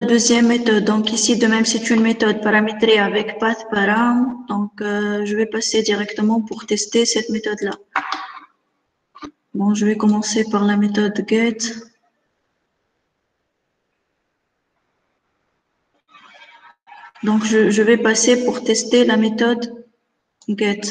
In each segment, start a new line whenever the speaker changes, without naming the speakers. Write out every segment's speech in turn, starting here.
deuxième méthode. Donc ici, de même, c'est une méthode paramétrée avec path_param. Donc je vais passer directement pour tester cette méthode-là. Bon, je vais commencer par la méthode get. Donc je vais passer pour tester la méthode get.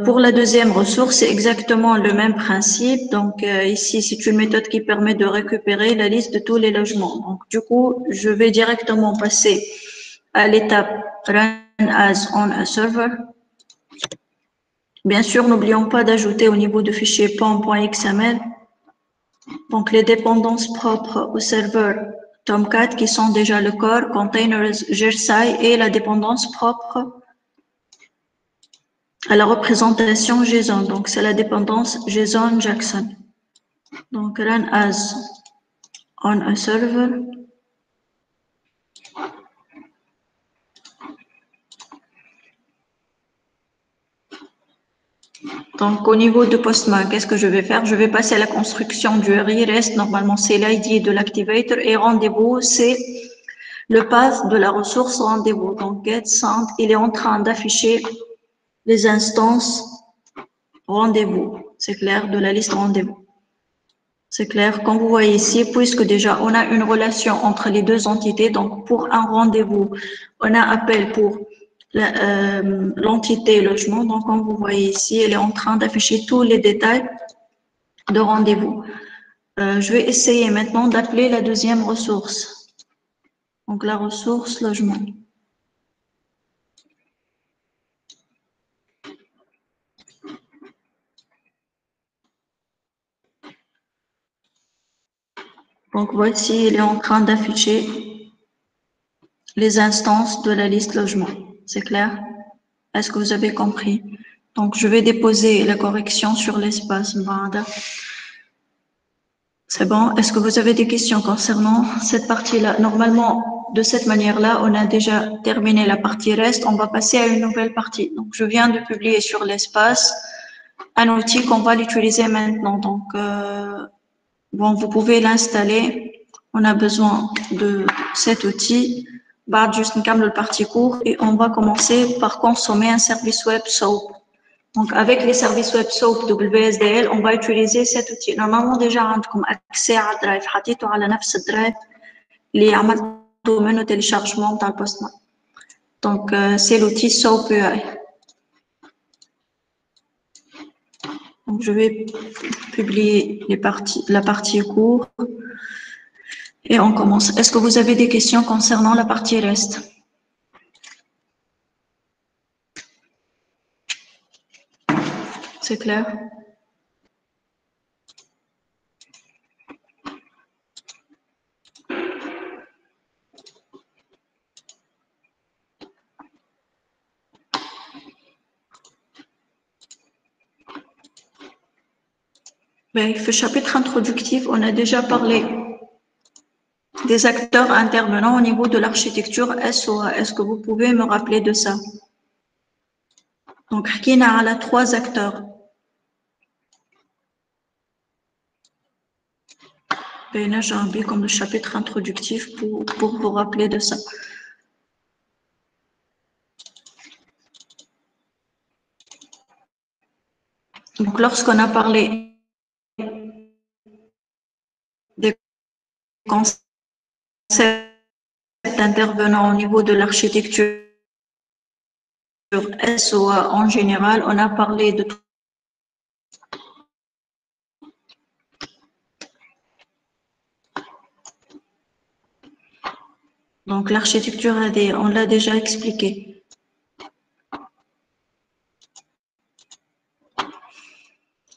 Pour la deuxième ressource, c'est exactement le même principe. Donc ici, c'est une méthode qui permet de récupérer la liste de tous les logements. Donc du coup, je vais directement passer à l'étape run as on a server. Bien sûr, n'oublions pas d'ajouter au niveau du fichier pom.xml donc les dépendances propres au serveur Tomcat qui sont déjà le core, containers, Gersai et la dépendance propre à la représentation JSON. Donc, c'est la dépendance JSON Jackson. Donc, run as on a server. Donc, au niveau de Postman, qu'est-ce que je vais faire? Je vais passer à la construction du REST. Normalement, c'est l'ID de l'activator et rendez-vous, c'est le path de la ressource rendez-vous. Donc, getSend, il est en train d'afficher les instances rendez-vous. C'est clair, de la liste rendez-vous. C'est clair. Comme vous voyez ici, puisque déjà on a une relation entre les deux entités, donc pour un rendez-vous, on a appel pour l'entité logement. Donc, comme vous voyez ici, elle est en train d'afficher tous les détails de rendez-vous. Je vais essayer maintenant d'appeler la deuxième ressource. Donc, la ressource logement. Donc, voici, il est en train d'afficher les instances de la liste logement. C'est clair? Est-ce que vous avez compris? Donc, je vais déposer la correction sur l'espace Mbanda. C'est bon? Est-ce que vous avez des questions concernant cette partie-là? Normalement, de cette manière-là, on a déjà terminé la partie reste. On va passer à une nouvelle partie. Donc, je viens de publier sur l'espace un outil qu'on va l'utiliser maintenant. Donc, bon, vous pouvez l'installer. On a besoin de cet outil. Bah, juste une câble de partie court et on va commencer par consommer un service web SOAP. Donc, avec les services web SOAP WSDL, on va utiliser cet outil. Normalement, déjà, عندكم accès à Drive. حطيته على نفس الدرايف اللي عملته منه téléchargement dans le Postman. Donc, c'est l'outil SOAP UI. Donc, je vais publier la partie court et on commence. Est-ce que vous avez des questions concernant la partie reste? C'est clair? Mais le chapitre introductif, on a déjà parlé des acteurs intervenants au niveau de l'architecture SOA. Est-ce que vous pouvez me rappeler de ça? Donc, il y a 3 acteurs. J'ai envie comme le chapitre introductif pour vous rappeler de ça. Donc, lorsqu'on a parlé des concepts intervenants au niveau de l'architecture SOA en général, on a parlé de donc l'architecture AD, on l'a déjà expliqué.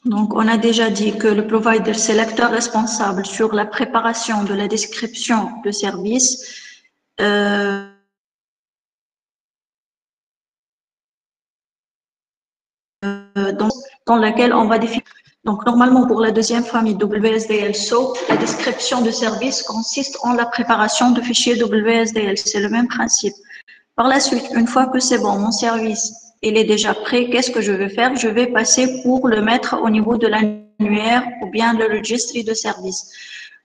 Donc, on a déjà dit que le provider, c'est l'acteur responsable sur la préparation de la description de service, dans laquelle on va définir. Donc, normalement, pour la deuxième famille WSDL SOAP, la description de service consiste en la préparation de fichiers WSDL. C'est le même principe. Par la suite, une fois que c'est bon, mon service, il est déjà prêt, qu'est-ce que je vais faire? Je vais passer pour le mettre au niveau de l'annuaire ou bien le registry de service.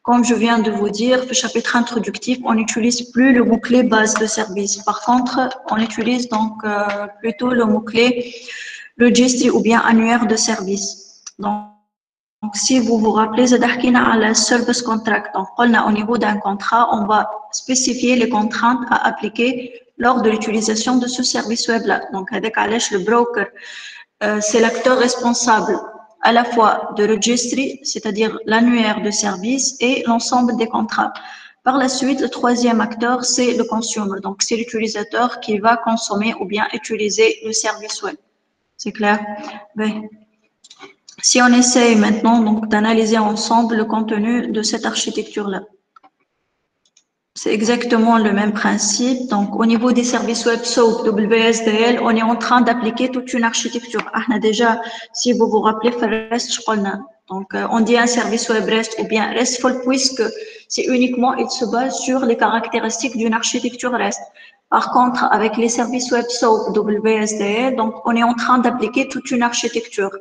comme je viens de vous dire, le chapitre introductif, on n'utilise plus le mot-clé base de service. Par contre, on utilise donc plutôt le mot-clé registry ou bien annuaire de service. Donc, si vous vous rappelez, Zadahkina à la service contract. Donc, au niveau d'un contrat, on va spécifier les contraintes à appliquer lors de l'utilisation de ce service web-là. Donc, avec Alesh, le broker, c'est l'acteur responsable à la fois de registry, c'est-à-dire l'annuaire de service et l'ensemble des contrats. Par la suite, le troisième acteur, c'est le consumer. Donc, c'est l'utilisateur qui va consommer ou bien utiliser le service web. C'est clair? Oui. Si on essaye maintenant donc d'analyser ensemble le contenu de cette architecture-là. C'est exactement le même principe. Donc, au niveau des services web SOAP, WSDL, on est en train d'appliquer toute une architecture. Déjà, si vous vous rappelez, REST, donc on dit un service web REST ou bien RESTful puisque c'est uniquement, il se base sur les caractéristiques d'une architecture REST. Par contre, avec les services web SOAP, WSDL, donc on est en train d'appliquer toute une architecture.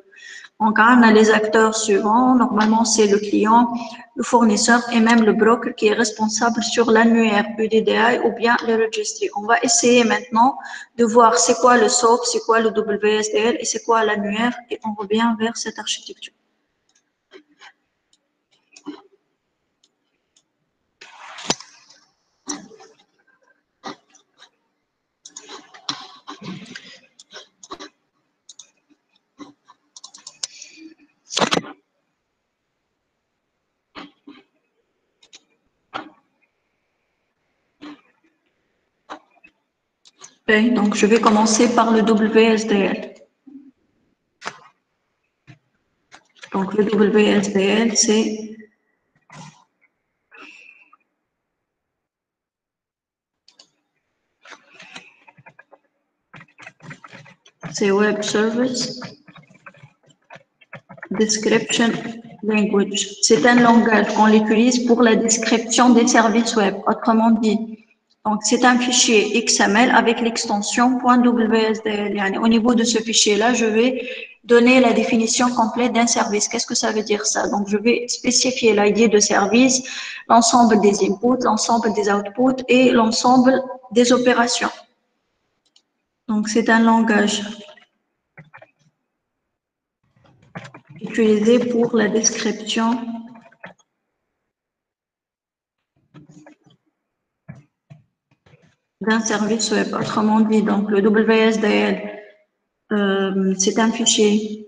Donc, on a les acteurs suivants. Normalement, c'est le client, le fournisseur et même le broker qui est responsable sur l'annuaire UDDI ou bien le registry. On va essayer maintenant de voir c'est quoi le SOAP, c'est quoi le WSDL et c'est quoi l'annuaire et on revient vers cette architecture. Okay, donc, je vais commencer par le WSDL. Donc, le WSDL, c'est Web Service Description Language. C'est un langage qu'on utilise pour la description des services web. Autrement dit, donc c'est un fichier XML avec l'extension .wsdl. Au niveau de ce fichier-là, je vais donner la définition complète d'un service. Qu'est-ce que ça veut dire ça? Donc, je vais spécifier l'ID de service, l'ensemble des inputs, l'ensemble des outputs et l'ensemble des opérations. Donc, c'est un langage utilisé pour la description d'un service web. Autrement dit, donc le WSDL, c'est un fichier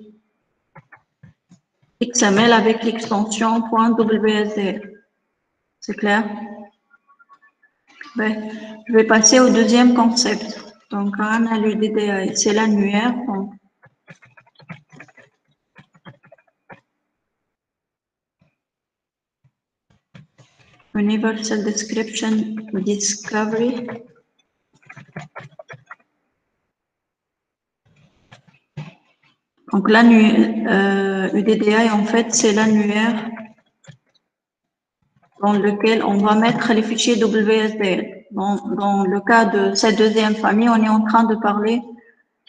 XML avec l'extension .wsdl. C'est clair? Ben, je vais passer au deuxième concept. Donc, on a l'UDDI, c'est l'annuaire. Universal Description Discovery. Donc, l'annuaire UDDI, en fait, c'est l'annuaire dans lequel on va mettre les fichiers WSDL. Dans le cas de cette deuxième famille, on est en train de parler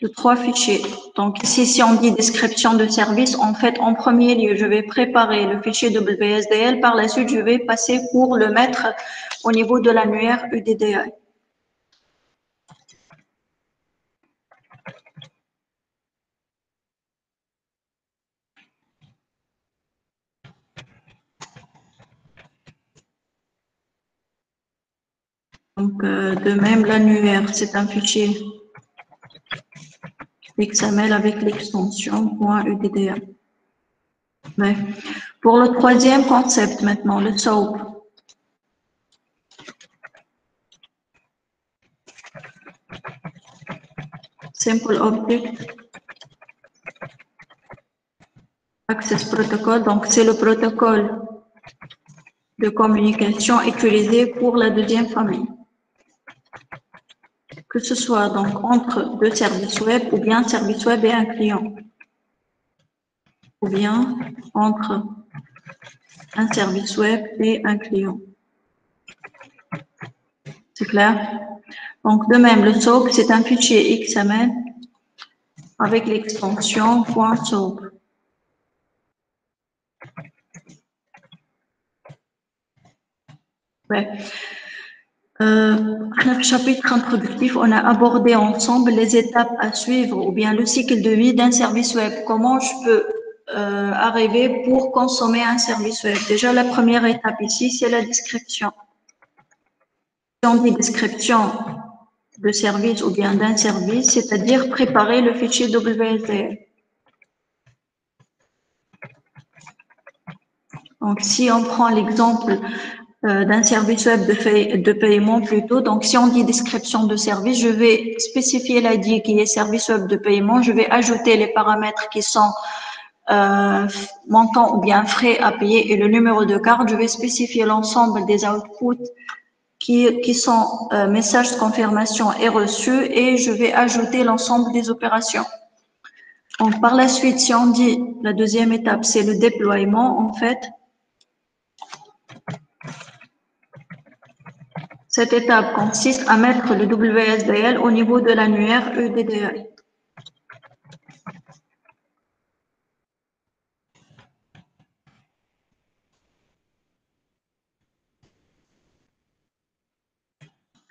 de 3 fichiers. Donc, ici, si on dit description de service, en fait, en premier lieu, je vais préparer le fichier WSDL. Par la suite, je vais passer pour le mettre au niveau de l'annuaire UDDI. Donc, de même, l'annuaire, c'est un fichier XML avec l'extension .udda. Ouais. Pour le troisième concept maintenant, le SOAP. Simple Object Access Protocol, donc c'est le protocole de communication utilisé pour la deuxième famille. Que ce soit donc entre deux services web ou bien service web et un client. Ou bien entre un service web et un client. C'est clair? Donc, de même, le SOAP, c'est un fichier XML avec l'extension .soap. Ouais. Dans le chapitre introductif, on a abordé ensemble les étapes à suivre ou bien le cycle de vie d'un service web. Comment je peux arriver pour consommer un service web. Déjà, la première étape ici, c'est la description. Si on dit description de service ou bien d'un service, c'est-à-dire préparer le fichier WSDL. Donc, si on prend l'exemple d'un service web de paiement plutôt, donc si on dit description de service, je vais spécifier l'ID qui est service web de paiement, je vais ajouter les paramètres qui sont montant ou bien frais à payer et le numéro de carte, je vais spécifier l'ensemble des outputs qui sont messages de confirmation et reçus et je vais ajouter l'ensemble des opérations. Donc, par la suite, si on dit la deuxième étape, c'est le déploiement, en fait, cette étape consiste à mettre le WSDL au niveau de l'annuaire EDDI.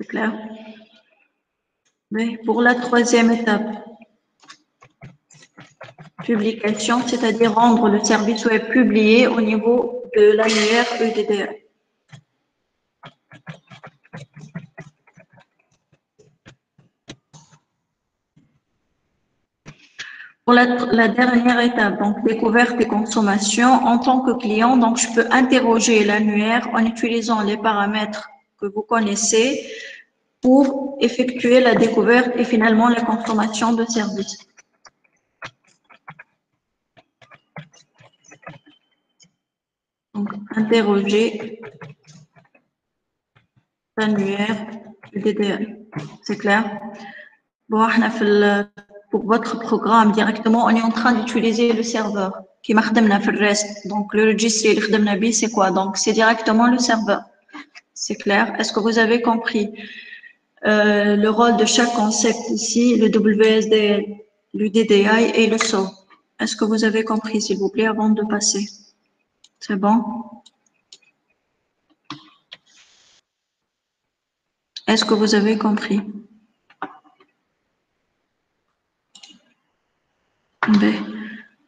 C'est clair? Mais pour la troisième étape, publication, c'est-à-dire rendre le service web publié au niveau de l'annuaire EDDI. Pour la dernière étape, donc découverte et consommation, en tant que client, donc je peux interroger l'annuaire en utilisant les paramètres que vous connaissez pour effectuer la découverte et finalement la consommation de services. Donc, interroger l'annuaire du DDL. C'est clair? Bon, pour votre programme directement, on est en train d'utiliser le serveur qui marche le reste. Donc, le registre, c'est quoi? Donc, c'est directement le serveur. C'est clair? Est-ce que vous avez compris le rôle de chaque concept ici, le WSDL, le DDI et le SO? Est-ce que vous avez compris, s'il vous plaît, avant de passer? C'est bon? Est-ce que vous avez compris? Ben,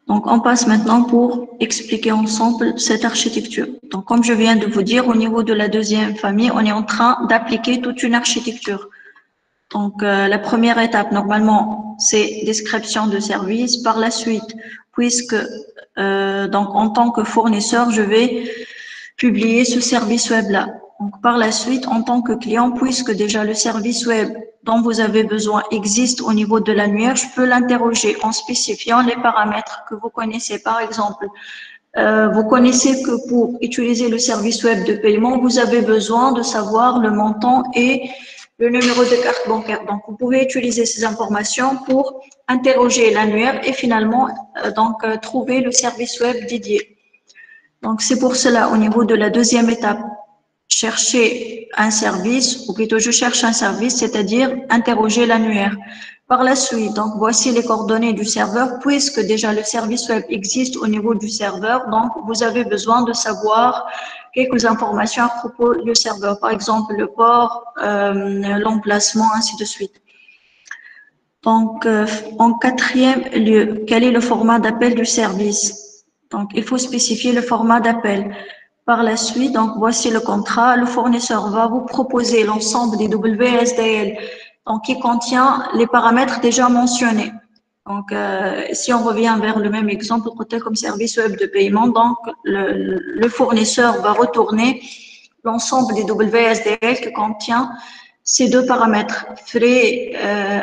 donc, on passe maintenant pour expliquer ensemble cette architecture. Donc, comme je viens de vous dire, au niveau de la deuxième famille, on est en train d'appliquer toute une architecture. Donc, la première étape, normalement, c'est description de service. Par la suite, puisque, donc, en tant que fournisseur, je vais publier ce service web-là. Donc, par la suite, en tant que client, puisque déjà le service web dont vous avez besoin existe au niveau de l'annuaire, je peux l'interroger en spécifiant les paramètres que vous connaissez. Par exemple, vous connaissez que pour utiliser le service web de paiement, vous avez besoin de savoir le montant et le numéro de carte bancaire. Donc, vous pouvez utiliser ces informations pour interroger l'annuaire et finalement, trouver le service web dédié. Donc, c'est pour cela, au niveau de la deuxième étape, chercher un service, ou plutôt je cherche un service, c'est-à-dire interroger l'annuaire. Par la suite, donc voici les coordonnées du serveur, puisque déjà le service web existe au niveau du serveur, donc vous avez besoin de savoir quelques informations à propos du serveur, par exemple le port, l'emplacement, ainsi de suite. Donc, en quatrième lieu, quel est le format d'appel du service? Donc, il faut spécifier le format d'appel. Par la suite, donc voici le contrat. Le fournisseur va vous proposer l'ensemble des WSDL, donc qui contient les paramètres déjà mentionnés. Donc, si on revient vers le même exemple, comme service web de paiement, donc le fournisseur va retourner l'ensemble des WSDL qui contient ces deux paramètres, frais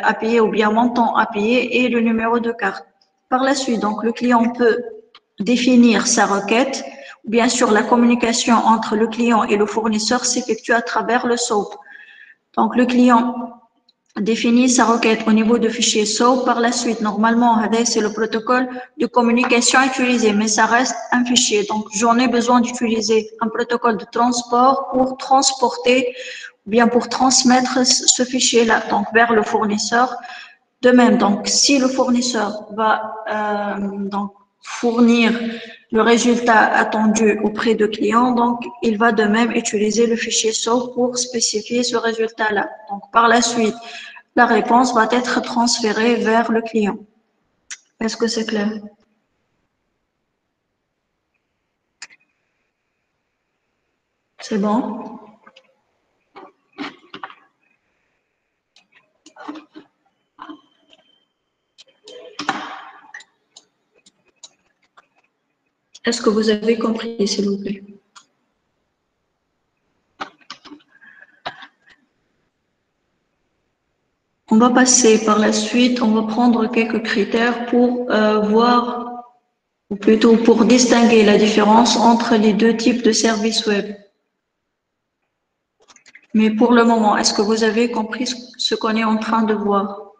à payer ou bien montant à payer et le numéro de carte. Par la suite, donc le client peut définir sa requête. Bien sûr, la communication entre le client et le fournisseur s'effectue à travers le SOAP. Donc, le client définit sa requête au niveau de fichier SOAP. Par la suite, normalement, c'est le protocole de communication utilisé, mais ça reste un fichier. Donc, j'en ai besoin d'utiliser un protocole de transport pour transporter ou bien pour transmettre ce fichier-là, donc vers le fournisseur. De même, donc, si le fournisseur va donc fournir le résultat attendu auprès de client. Donc, il va de même utiliser le fichier SOAP pour spécifier ce résultat-là. Donc, par la suite, la réponse va être transférée vers le client. Est-ce que c'est clair? C'est bon? Est-ce que vous avez compris, s'il vous plaît? On va passer par la suite, on va prendre quelques critères pour voir, ou plutôt pour distinguer la différence entre les deux types de services web. Mais pour le moment, est-ce que vous avez compris ce qu'on est en train de voir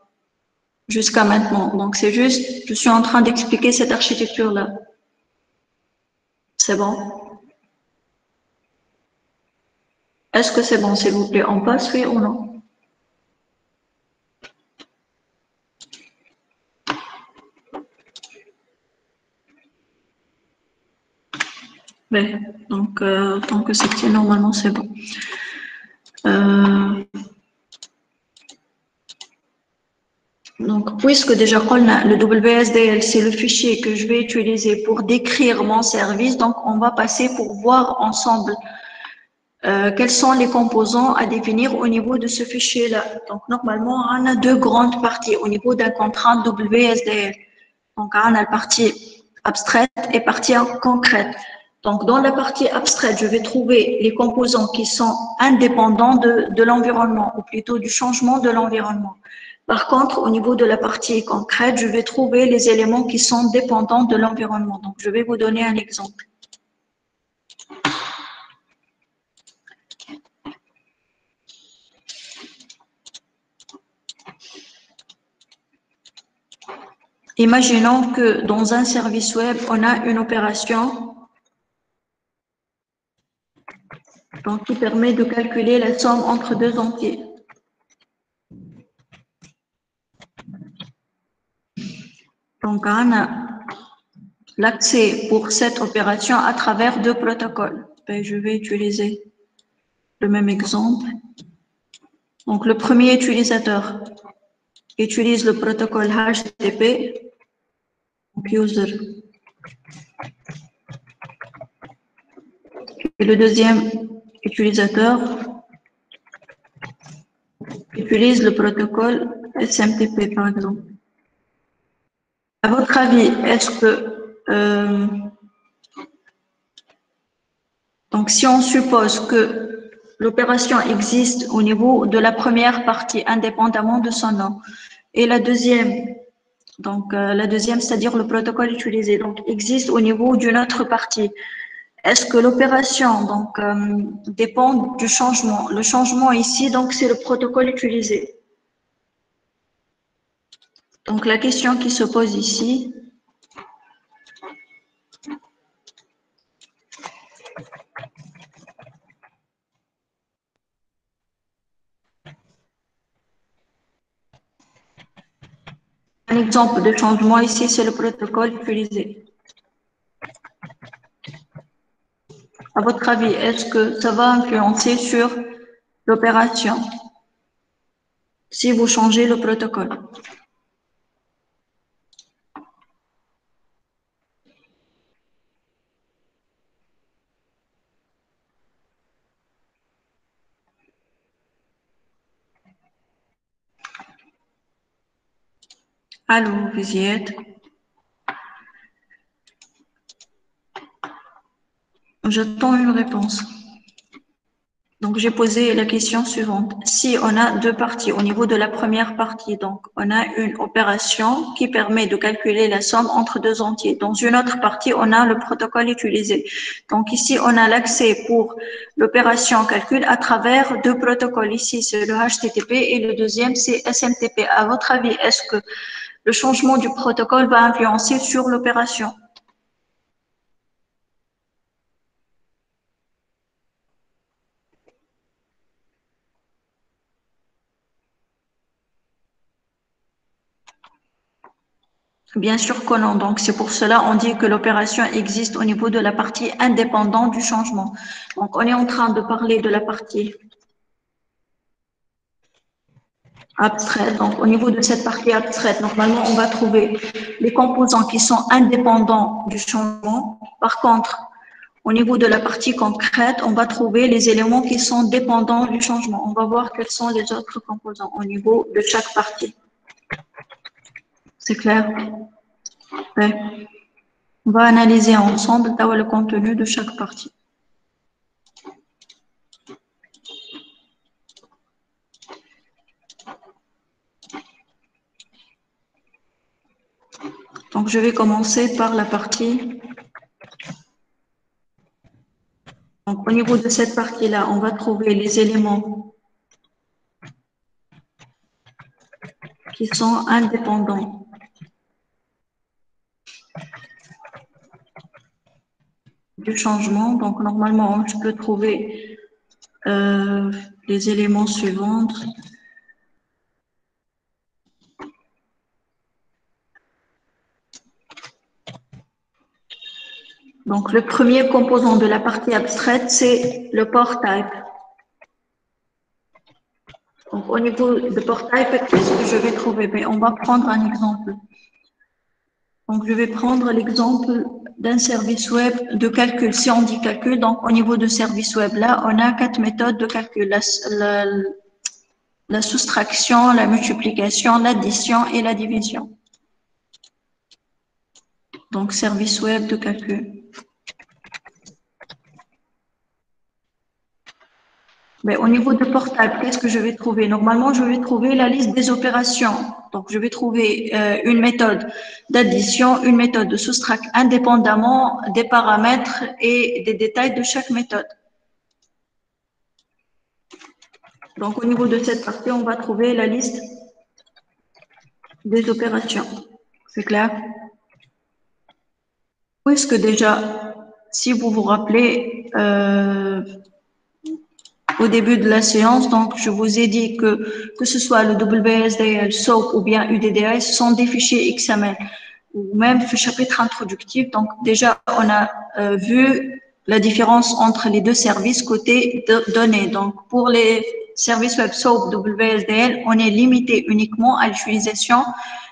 jusqu'à maintenant? Donc, c'est juste, je suis en train d'expliquer cette architecture-là. C'est bon? Est-ce que c'est bon, s'il vous plaît? On passe, oui ou non? Oui. Donc, tant que c'est fait, normalement, c'est bon. Donc, puisque déjà le WSDL, c'est le fichier que je vais utiliser pour décrire mon service, donc on va passer pour voir ensemble quels sont les composants à définir au niveau de ce fichier-là. Donc, normalement, on a deux grandes parties au niveau d'un contrat WSDL. Donc, on a la partie abstraite et partie concrète. Donc, dans la partie abstraite, je vais trouver les composants qui sont indépendants de l'environnement, ou plutôt du changement de l'environnement. Par contre, au niveau de la partie concrète, je vais trouver les éléments qui sont dépendants de l'environnement. Donc, je vais vous donner un exemple. Imaginons que dans un service web, on a une opération donc, qui permet de calculer la somme entre deux entiers. Donc, on a l'accès pour cette opération à travers deux protocoles. Et je vais utiliser le même exemple. Donc, le premier utilisateur utilise le protocole HTTP, donc user. Et le deuxième utilisateur utilise le protocole SMTP, par exemple. À votre avis, est-ce que donc, si on suppose que l'opération existe au niveau de la première partie, indépendamment de son nom, et la deuxième, donc la deuxième, c'est-à-dire le protocole utilisé, donc existe au niveau d'une autre partie, est-ce que l'opération donc dépend du changement? Le changement ici, donc c'est le protocole utilisé. Donc la question qui se pose ici, un exemple de changement ici, c'est le protocole utilisé. À votre avis, est-ce que ça va influencer sur l'opération si vous changez le protocole? Allô, vous y êtes? J'attends une réponse. Donc, j'ai posé la question suivante. Si on a deux parties, au niveau de la première partie, donc, on a une opération qui permet de calculer la somme entre deux entiers. Dans une autre partie, on a le protocole utilisé. Donc, ici, on a l'accès pour l'opération calcul à travers deux protocoles. Ici, c'est le HTTP et le deuxième, c'est SMTP. À votre avis, est-ce que le changement du protocole va influencer sur l'opération? Bien sûr que non. Donc, c'est pour cela on dit que l'opération existe au niveau de la partie indépendante du changement. Donc, on est en train de parler de la partie abstraite. Donc, au niveau de cette partie abstraite, normalement, on va trouver les composants qui sont indépendants du changement. Par contre, au niveau de la partie concrète, on va trouver les éléments qui sont dépendants du changement. On va voir quels sont les autres composants au niveau de chaque partie. C'est clair? Ouais. On va analyser ensemble le contenu de chaque partie. Donc, je vais commencer par la partie. Donc, au niveau de cette partie-là, on va trouver les éléments qui sont indépendants du changement. Donc, normalement, je peux trouver les éléments suivants. Donc, le premier composant de la partie abstraite, c'est le port type. Donc, au niveau de port type, qu'est-ce que je vais trouver? Mais on va prendre un exemple. Donc, je vais prendre l'exemple d'un service web de calcul. Si on dit calcul, donc au niveau de service web, là, on a 4 méthodes de calcul. La soustraction, la multiplication, l'addition et la division. Donc, service web de calcul. Mais au niveau de portable, qu'est-ce que je vais trouver? Normalement, je vais trouver la liste des opérations. Donc, je vais trouver une méthode d'addition, une méthode de soustraction, indépendamment des paramètres et des détails de chaque méthode. Donc, au niveau de cette partie, on va trouver la liste des opérations. C'est clair? Puisque déjà, si vous vous rappelez, au début de la séance, donc je vous ai dit que ce soit le WSDL, SOAP ou bien UDDI, ce sont des fichiers XML ou même le chapitre introductif. Donc déjà, on a vu la différence entre les deux services côté de données. Donc pour les services web SOAP WSDL, on est limité uniquement à l'utilisation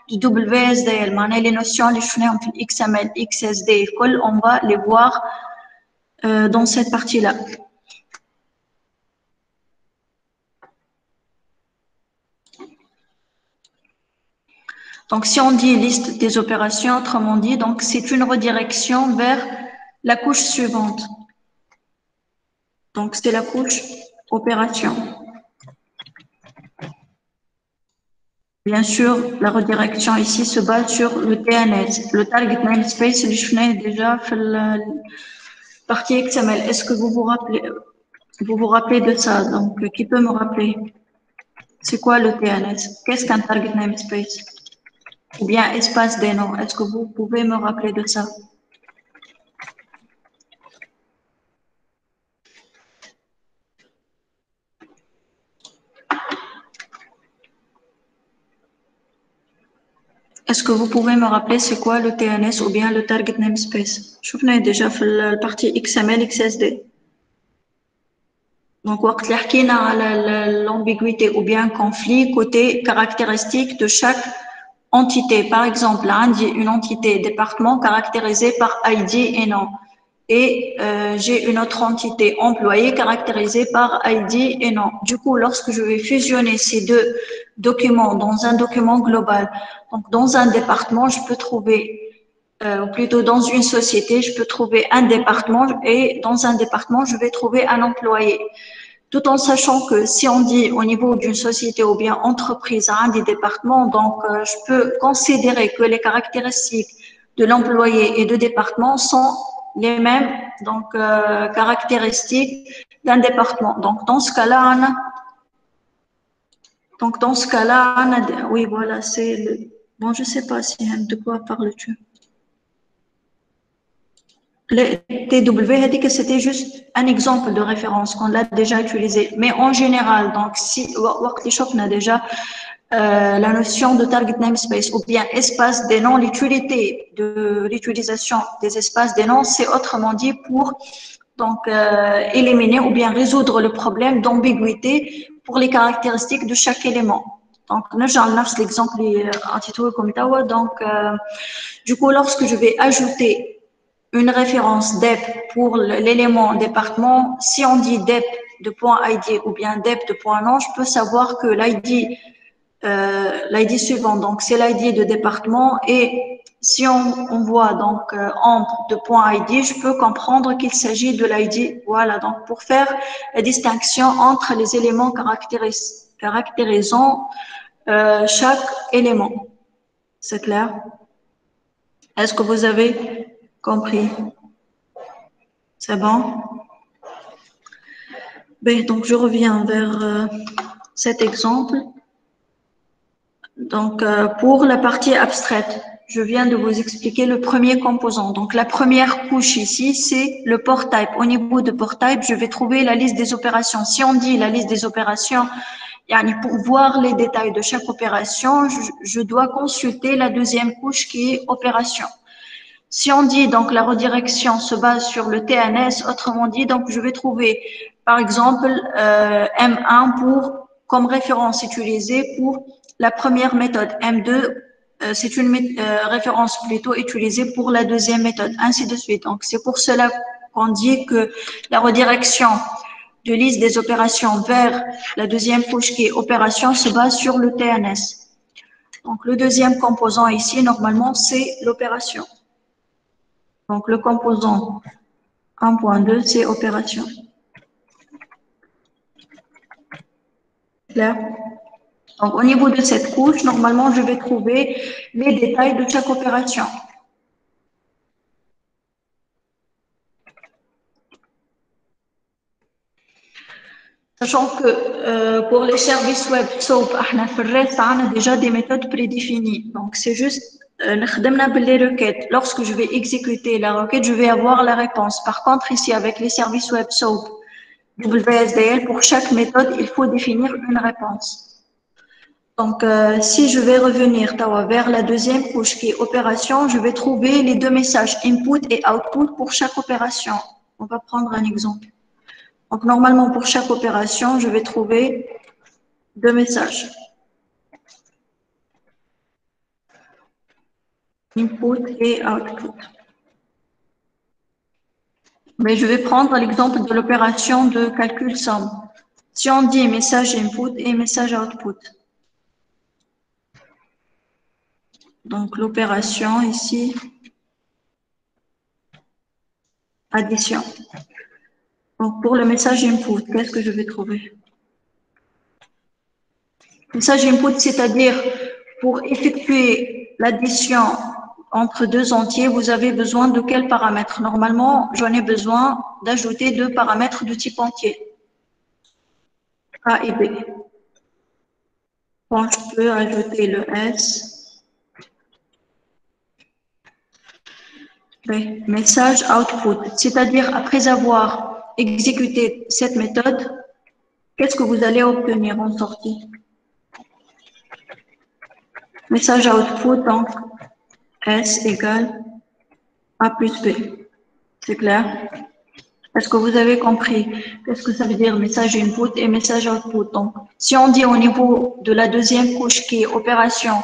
du WSDL. Mais les notions, les XML, XSD, on va les voir dans cette partie-là. Donc, si on dit liste des opérations, autrement dit, donc c'est une redirection vers la couche suivante. Donc, c'est la couche opération. Bien sûr, la redirection ici se base sur le TNS. Le target namespace, je l'ai déjà fait la partie XML. Est-ce que vous vous rappelez de ça? Donc, qui peut me rappeler? C'est quoi le TNS? Qu'est-ce qu'un target namespace? Ou bien espace des noms? Est-ce que vous pouvez me rappeler de ça? Est-ce que vous pouvez me rappeler c'est quoi le TNS ou bien le Target Namespace? Je venais déjà fait la partie XML, XSD. Donc, وقت اللي حكينا على l'ambiguïté ou bien conflit côté caractéristique de chaque entité. Par exemple, une entité département caractérisée par ID et nom. Et j'ai une autre entité employée caractérisée par ID et nom. Du coup, lorsque je vais fusionner ces deux documents dans un document global, donc dans un département, je peux trouver, ou plutôt dans une société, je peux trouver un département et dans un département, je vais trouver un employé. Tout en sachant que si on dit au niveau d'une société ou bien entreprise à un des départements, donc je peux considérer que les caractéristiques de l'employé et de département sont les mêmes donc caractéristiques d'un département. Donc dans ce cas-là, oui voilà, c'est le bon, je sais pas si de quoi parles-tu. Le TW, c'était juste un exemple de référence qu'on l'a déjà utilisé. Mais en général, donc si on a déjà la notion de target namespace ou bien espace des noms, l'utilité de l'utilisation des espaces des noms, c'est autrement dit pour donc éliminer ou bien résoudre le problème d'ambiguïté pour les caractéristiques de chaque élément. Donc, نرجع لنفس l'exemple اللي عطيتهولكم توا. Donc, du coup, lorsque je vais ajouter une référence dep pour l'élément département, si on dit dep de point ID ou bien dep de point nom, je peux savoir que l'ID suivant, donc c'est l'ID de département, et si on voit donc amp de point ID, je peux comprendre qu'il s'agit de l'ID. Voilà, donc pour faire la distinction entre les éléments caractérisant chaque élément. C'est clair? Est-ce que vous avez compris? C'est bon? Ben, donc je reviens vers cet exemple. Donc, pour la partie abstraite, je viens de vous expliquer le premier composant. Donc, la première couche ici, c'est le port type. Au niveau de port type, je vais trouver la liste des opérations. Si on dit la liste des opérations, pour voir les détails de chaque opération, je dois consulter la deuxième couche qui est opération. Si on dit donc la redirection se base sur le TNS, autrement dit, donc je vais trouver par exemple M1 comme référence utilisée pour la première méthode. M2, c'est une référence plutôt utilisée pour la deuxième méthode, ainsi de suite. Donc c'est pour cela qu'on dit que la redirection de liste des opérations vers la deuxième couche qui est opération se base sur le TNS. Donc le deuxième composant ici, normalement, c'est l'opération. Donc, le composant 1.2, c'est opération. Clair? Donc, au niveau de cette couche, normalement, je vais trouver les détails de chaque opération. Sachant que pour les services web SOAP, on a déjà des méthodes prédéfinies. Donc, c'est juste les requêtes. Lorsque je vais exécuter la requête, je vais avoir la réponse. Par contre, ici, avec les services web SOAP, WSDL, pour chaque méthode, il faut définir une réponse. Donc, si je vais revenir vers la deuxième couche qui est opération, je vais trouver les deux messages input et output pour chaque opération. On va prendre un exemple. Donc, normalement, pour chaque opération, je vais trouver deux messages. Input et output. Mais je vais prendre l'exemple de l'opération de calcul somme. Si on dit message input et message output. Donc, l'opération ici, addition. Donc, pour le message input, qu'est-ce que je vais trouver? Message input, c'est-à-dire pour effectuer l'addition entre deux entiers, vous avez besoin de quels paramètres? Normalement, j'en ai besoin d'ajouter deux paramètres de type entier, A et B. Bon, je peux ajouter le S. B, message output, c'est-à-dire après avoir exécuté cette méthode, qu'est-ce que vous allez obtenir en sortie? Message output, donc S égale A plus B. C'est clair? Est-ce que vous avez compris? Qu'est-ce que ça veut dire message input et message output? Donc, si on dit au niveau de la deuxième couche qui est opération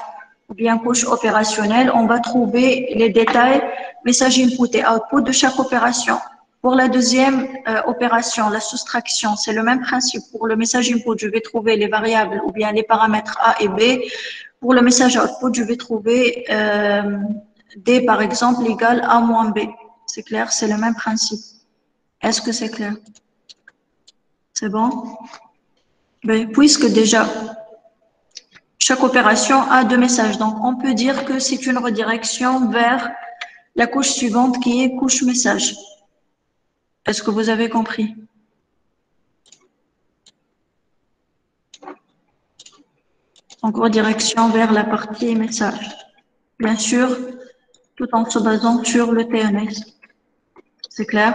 ou bien couche opérationnelle, on va trouver les détails message input et output de chaque opération. Pour la deuxième opération, la soustraction, c'est le même principe. Pour le message input, je vais trouver les variables ou bien les paramètres A et B. Pour le message output, je vais trouver D, par exemple, égale A moins B. C'est clair, c'est le même principe. Est-ce que c'est clair? C'est bon? Ben, puisque déjà, chaque opération a deux messages. Donc, on peut dire que c'est une redirection vers la couche suivante qui est couche message. Est-ce que vous avez compris? Donc, redirection vers la partie message. Bien sûr, tout en se basant sur le TNS. C'est clair?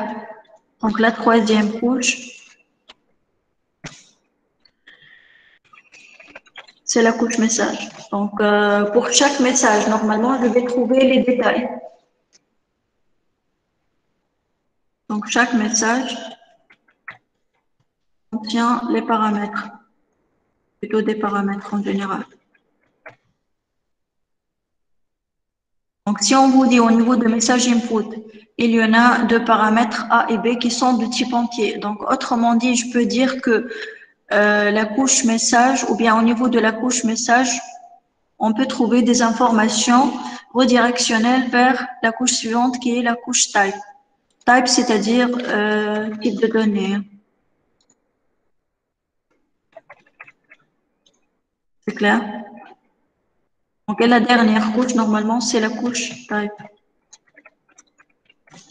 Donc, la troisième couche. c'est la couche message. Donc, pour chaque message, normalement, je vais trouver les détails. Donc, chaque message contient les paramètres, plutôt des paramètres en général. Donc, si on vous dit au niveau de message input, il y en a deux paramètres A et B qui sont de type entier. Donc, autrement dit, je peux dire que la couche message ou bien au niveau de la couche message, on peut trouver des informations redirectionnelles vers la couche suivante qui est la couche type. Type, c'est-à-dire type de données. C'est clair? Donc, et la dernière couche, normalement, c'est la couche type.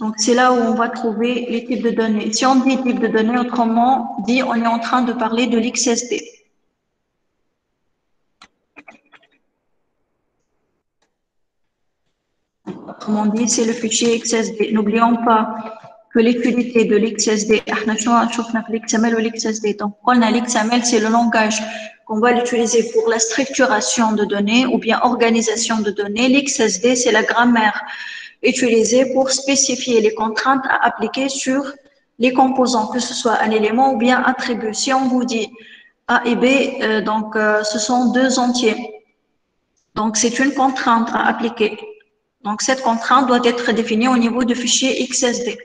Donc, c'est là où on va trouver les types de données. Si on dit type de données, autrement dit, on est en train de parler de l'XSD. Autrement dit, c'est le fichier XSD. N'oublions pas que l'utilité de l'XSD, donc, l'XML, c'est le langage qu'on va l'utiliser pour la structuration de données ou bien organisation de données. L'XSD, c'est la grammaire utilisée pour spécifier les contraintes à appliquer sur les composants, que ce soit un élément ou bien attribut. Si on vous dit A et B, ce sont deux entiers. Donc, c'est une contrainte à appliquer. Donc, cette contrainte doit être définie au niveau du fichier XSD.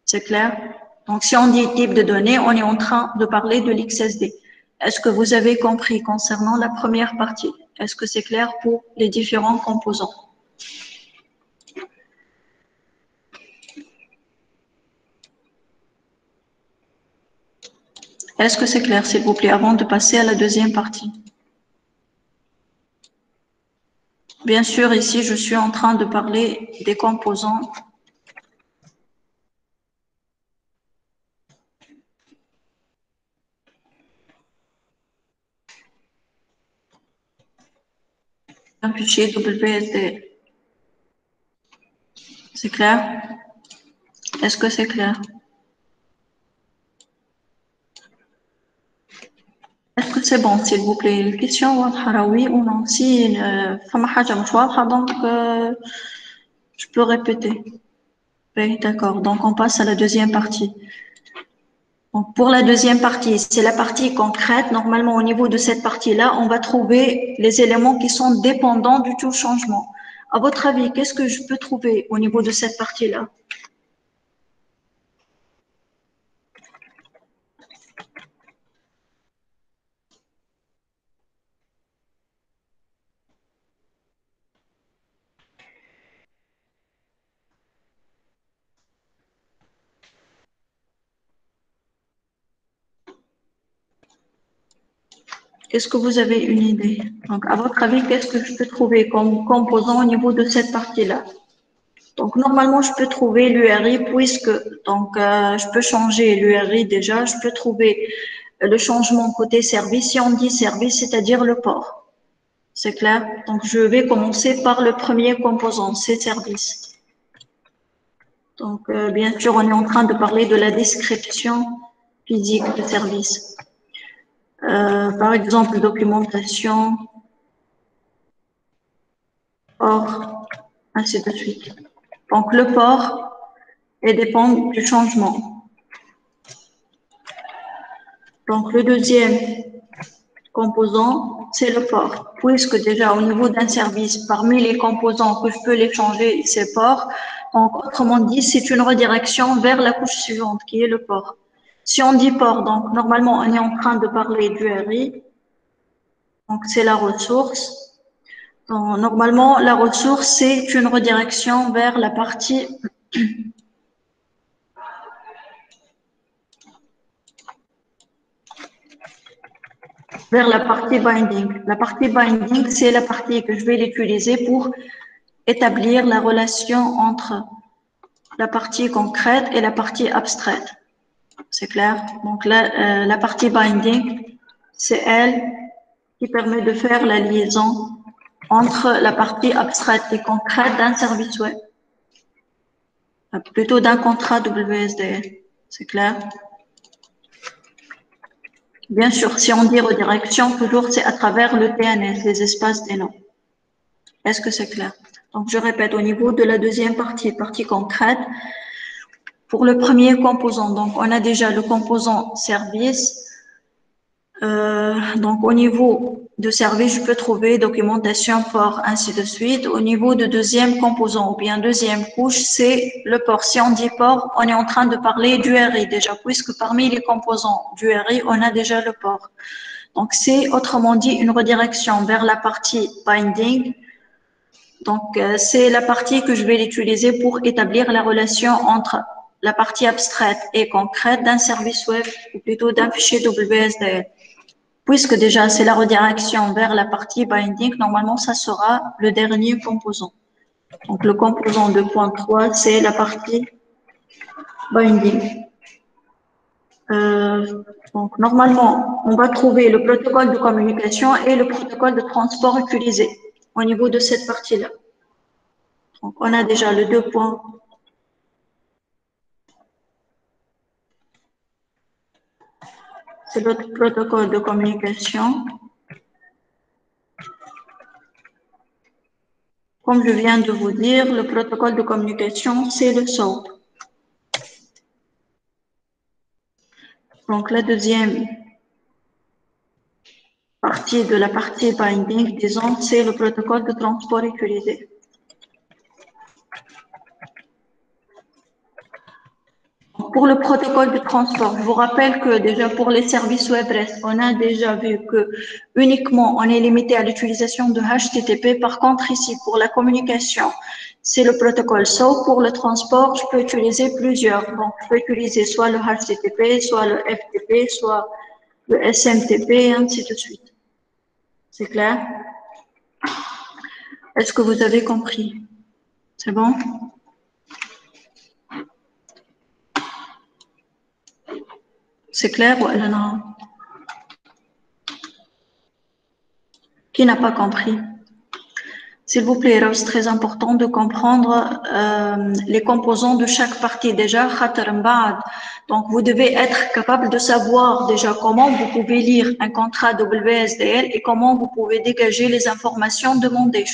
C'est clair? Donc, si on dit type de données, on est en train de parler de l'XSD. Est-ce que vous avez compris concernant la première partie? Est-ce que c'est clair pour les différents composants? Est-ce que c'est clair, s'il vous plaît, avant de passer à la deuxième partie? Bien sûr, ici, je suis en train de parler des composants. Un fichier WSD. C'est clair? Est-ce que c'est clair? Est-ce que c'est bon, s'il vous plaît? La question واضحة oui ou non? Si فما حاجة مش واضحة, donc je peux répéter. Oui, d'accord. Donc on passe à la deuxième partie. Donc pour la deuxième partie, c'est la partie concrète. Normalement, au niveau de cette partie-là, on va trouver les éléments qui sont dépendants du tout changement. À votre avis, qu'est-ce que je peux trouver au niveau de cette partie-là? Est-ce que vous avez une idée? Donc, à votre avis, qu'est-ce que je peux trouver comme composant au niveau de cette partie-là? Donc, normalement, je peux trouver l'URI puisque, je peux changer l'URI déjà. Je peux trouver le changement côté service. Si on dit service, c'est-à-dire le port. C'est clair? Donc, je vais commencer par le premier composant, c'est service. Donc, bien sûr, on est en train de parler de la description physique de service. Par exemple, documentation, port, ainsi de suite. Donc, le port dépend du changement. Donc, le deuxième composant, c'est le port. Puisque déjà, au niveau d'un service, parmi les composants que je peux les changer, c'est port. Donc, autrement dit, c'est une redirection vers la couche suivante, qui est le port. Si on dit port, donc, normalement, on est en train de parler du RI. Donc, c'est la ressource. Donc, normalement, la ressource, c'est une redirection vers la partie vers la partie binding. La partie binding, c'est la partie que je vais l'utiliser pour établir la relation entre la partie concrète et la partie abstraite. C'est clair? Donc, la partie binding, c'est elle qui permet de faire la liaison entre la partie abstraite et concrète d'un service web. Plutôt d'un contrat WSDL. C'est clair? Bien sûr, si on dit redirection, toujours c'est à travers le TNS, les espaces des noms. Est-ce que c'est clair? Donc, je répète, au niveau de la deuxième partie concrète, pour le premier composant, donc on a déjà le composant service. Donc, au niveau de service, je peux trouver documentation, port, ainsi de suite. Au niveau de deuxième composant ou bien deuxième couche, c'est le port. Si on dit port, on est en train de parler du RI déjà, puisque parmi les composants du RI, on a déjà le port. Donc, c'est autrement dit une redirection vers la partie binding. Donc, c'est la partie que je vais l'utiliser pour établir la relation entre la partie abstraite et concrète d'un service web ou plutôt d'un fichier WSDL. Puisque déjà c'est la redirection vers la partie binding, normalement ça sera le dernier composant. Donc le composant 2.3, c'est la partie binding. Donc normalement, on va trouver le protocole de communication et le protocole de transport utilisé au niveau de cette partie-là. Donc on a déjà le 2. C'est notre protocole de communication. Comme je viens de vous dire, le protocole de communication, c'est le SOAP. Donc, la deuxième partie de la partie binding, disons, c'est le protocole de transport utilisé. Pour le protocole de transport, je vous rappelle que déjà pour les services web REST, on a déjà vu que uniquement on est limité à l'utilisation de HTTP. Par contre, ici, pour la communication, c'est le protocole SOAP. Pour le transport, je peux utiliser plusieurs. Donc, je peux utiliser soit le HTTP, soit le FTP, soit le SMTP, et ainsi de suite. C'est clair? Est-ce que vous avez compris? C'est bon? C'est clair ou non? Qui n'a pas compris? S'il vous plaît, c'est très important de comprendre les composants de chaque partie. Déjà, donc vous devez être capable de savoir déjà comment vous pouvez lire un contrat WSDL et comment vous pouvez dégager les informations demandées.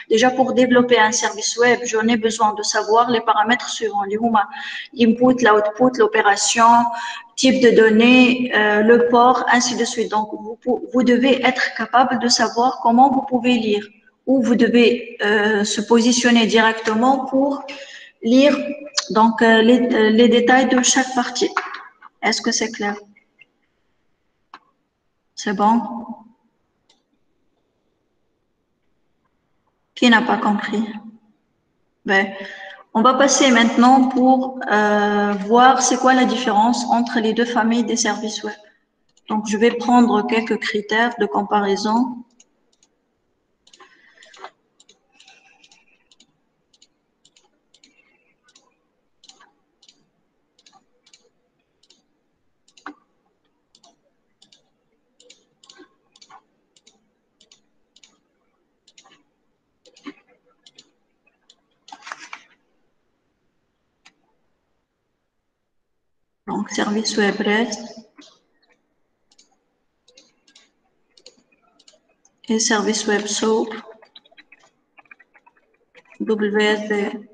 Déjà, pour développer un service web, j'en ai besoin de savoir les paramètres suivants. L'input, l'output, l'opération, type de données, le port, ainsi de suite. Donc, vous devez être capable de savoir comment vous pouvez lire, où vous devez se positionner directement pour lire donc les détails de chaque partie. Est-ce que c'est clair? C'est bon? Qui n'a pas compris? Ben, on va passer maintenant pour voir c'est quoi la différence entre les deux familles des services web. Donc, je vais prendre quelques critères de comparaison. Donc, service web REST et service web SOAP, WSDL.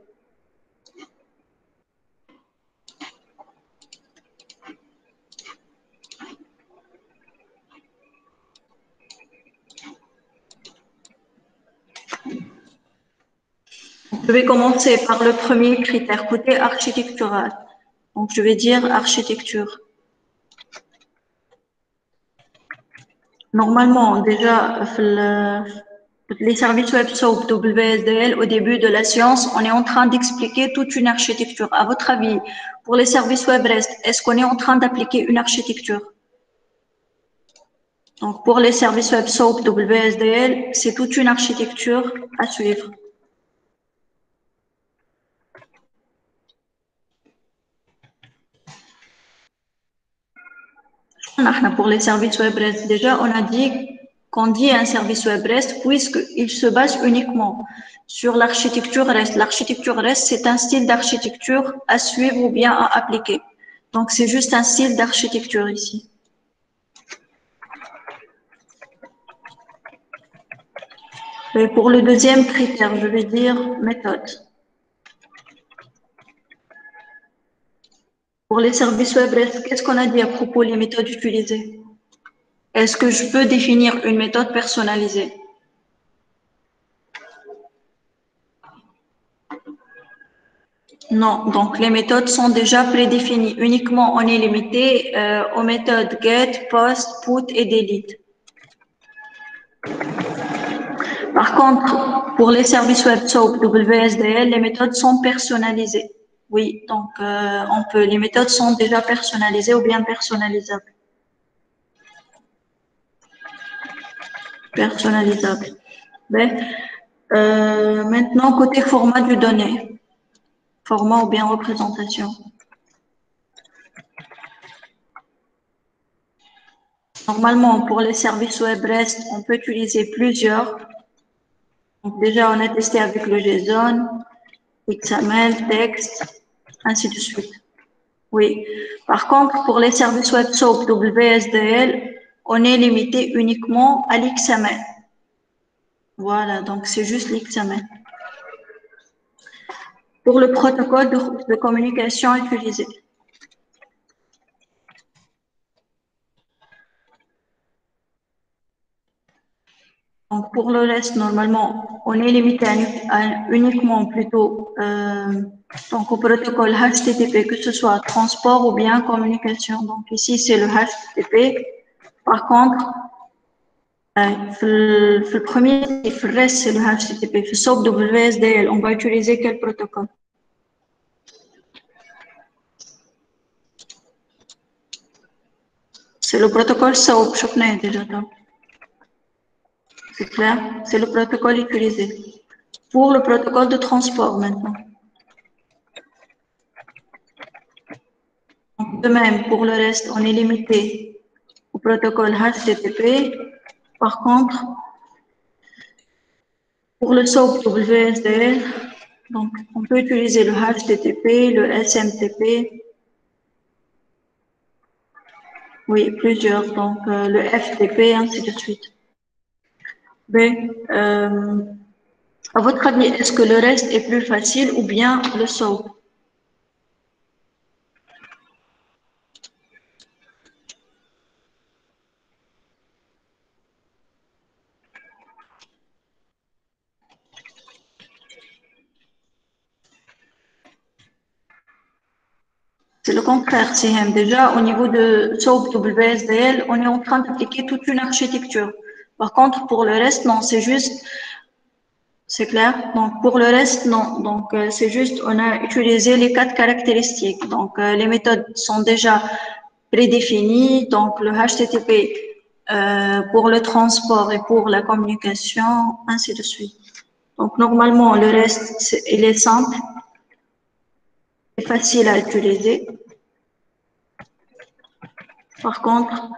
Je vais commencer par le premier critère, côté architectural. Donc, je vais dire architecture. Normalement, déjà, les services web SOAP, WSDL, au début de la science, on est en train d'expliquer toute une architecture. À votre avis, pour les services web REST, est-ce qu'on est en train d'appliquer une architecture? Donc, pour les services web SOAP, WSDL, c'est toute une architecture à suivre. Pour les services web REST, déjà, on a dit qu'on dit un service web REST puisqu'il se base uniquement sur l'architecture REST. L'architecture REST, c'est un style d'architecture à suivre ou bien à appliquer. Donc, c'est juste un style d'architecture ici. Et pour le deuxième critère, je vais dire méthode. Pour les services web REST, qu'est-ce qu'on a dit à propos des méthodes utilisées? Est-ce que je peux définir une méthode personnalisée? Non, donc les méthodes sont déjà prédéfinies. Uniquement, on est limité aux méthodes get, post, put et delete. Par contre, pour les services web SOAP, WSDL, les méthodes sont personnalisées. Oui, donc les méthodes sont déjà personnalisées ou bien personnalisables. Personnalisables. Maintenant, côté format du données, format ou bien représentation. Normalement, pour les services web REST, on peut utiliser plusieurs. Donc déjà, on a testé avec le JSON, XML, texte, ainsi de suite. Oui. Par contre, pour les services web SOAP WSDL, on est limité uniquement à l'XML. Voilà, donc c'est juste l'XML. Pour le protocole de communication utilisé. Donc pour le reste, normalement, on est limité uniquement plutôt donc au protocole HTTP, que ce soit transport ou bien communication. Donc ici, c'est le HTTP. Par contre, في البروميير في الريست c'est le HTTP. في SOAP WSDL, on va utiliser quel protocole? C'est le protocole SOAP, شفناه déjà. C'est clair? C'est le protocole utilisé. Pour le protocole de transport maintenant. Donc, de même, pour le reste, on est limité au protocole HTTP. Par contre, pour le SOAP WSDL, donc, on peut utiliser le HTTP, le SMTP. Oui, plusieurs. Donc, le FTP, ainsi de suite. Mais, à votre avis, est-ce que le reste est plus facile ou bien le SOAP? C'est le contraire, Sihem. Déjà, au niveau de SOAP WSDL, on est en train d'appliquer toute une architecture. Par contre, pour le reste, non, c'est juste, c'est clair. Donc, pour le reste, non. Donc, c'est juste, on a utilisé les 4 caractéristiques. Donc, les méthodes sont déjà prédéfinies. Donc, le HTTP pour le transport et pour la communication, ainsi de suite. Donc, normalement, le reste, il est simple et facile à utiliser. Par contre,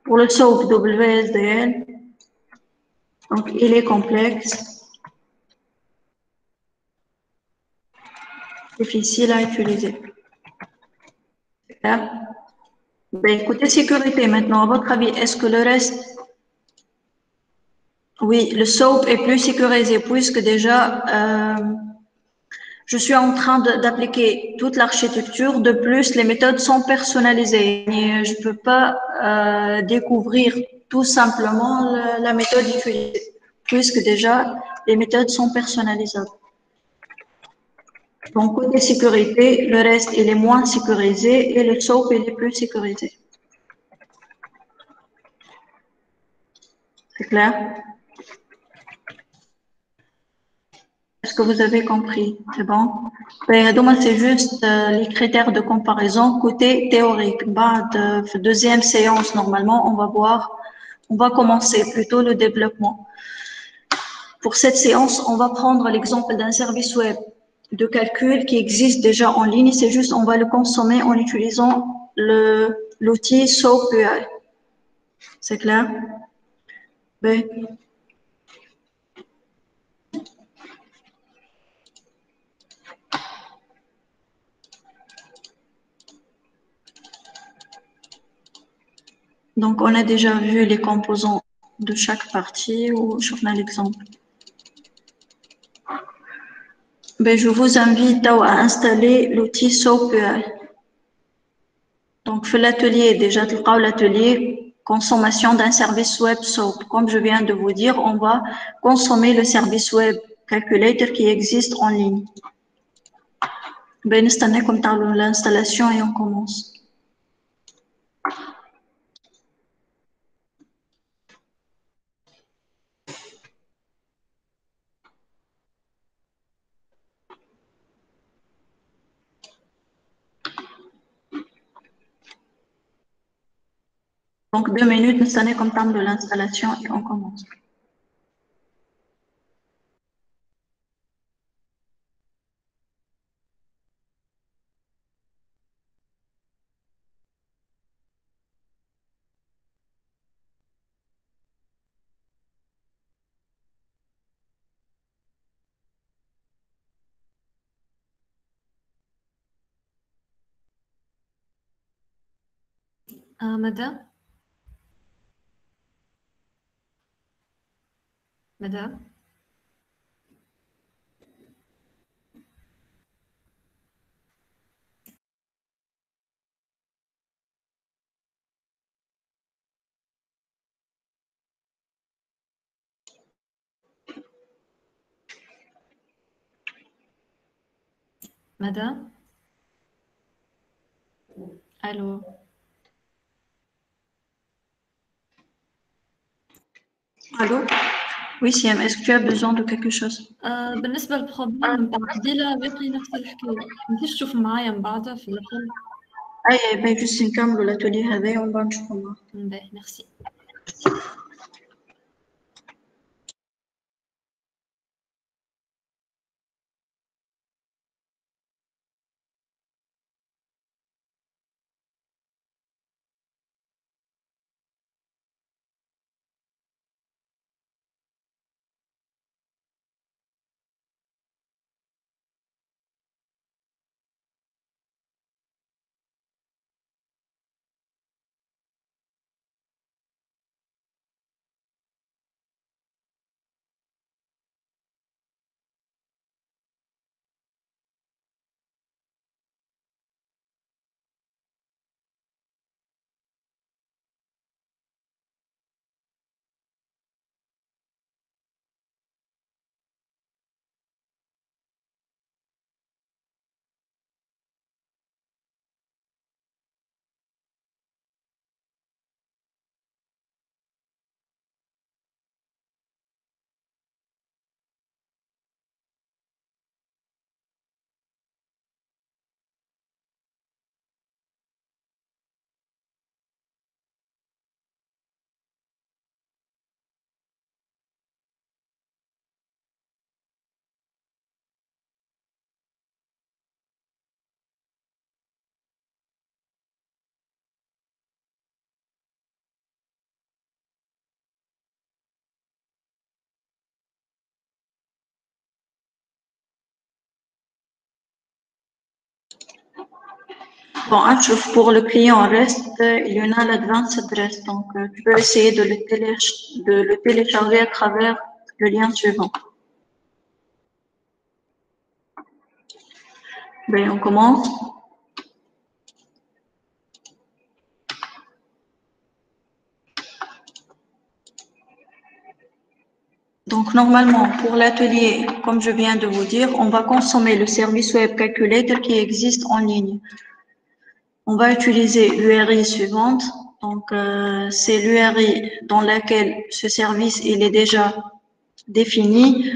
pour le SOAP WSDL, donc il est complexe, difficile à utiliser. Ben, côté sécurité, maintenant, à votre avis, est-ce que le reste, oui, le SOAP est plus sécurisé puisque déjà, je suis en train d'appliquer toute l'architecture. De plus, les méthodes sont personnalisées. Et je ne peux pas découvrir tout simplement la méthode utilisée, puisque déjà, les méthodes sont personnalisables. Donc, côté sécurité, le reste, il est moins sécurisé et le SOAP, il est plus sécurisé. C'est clair? Est-ce que vous avez compris? C'est bon? Donc, c'est juste les critères de comparaison côté théorique. De deuxième séance, normalement, on va commencer plutôt le développement. Pour cette séance, on va prendre l'exemple d'un service web de calcul qui existe déjà en ligne. C'est juste, on va le consommer en utilisant l'outil SOAP-UI. C'est clair? Oui. Donc, on a déjà vu les composants de chaque partie ou je prends l'exemple. Ben, je vous invite à installer l'outil SOAP. Donc, l'atelier, déjà, l'atelier consommation d'un service web SOAP. Comme je viens de vous dire, on va consommer le service web calculator qui existe en ligne. Ben, comme l'installation et on commence. Donc, 2 minutes, nous comme temps de l'installation et on commence.
Madame? Madame? Madame? Allô?
Allô? Oui, Siam, est-ce que tu as besoin de quelque chose?
بالنسبة للبروبليم من بعد ديلا باقي نفس الحكاية ممكنش تشوف معايا من بعدها في الأقل
Ben, juste نكملوا l'atelier هذا et on va نشوفوا.
باهي ميرسي
Bon, pour le client reste, il y en a l'advanced reste. Donc, tu peux essayer de le télécharger à travers le lien suivant. Ben, on commence. Donc, normalement, pour l'atelier, comme je viens de vous dire, on va consommer le service web calculator qui existe en ligne. On va utiliser l'URI suivante. Donc, c'est l'URI dans laquelle ce service il est déjà défini.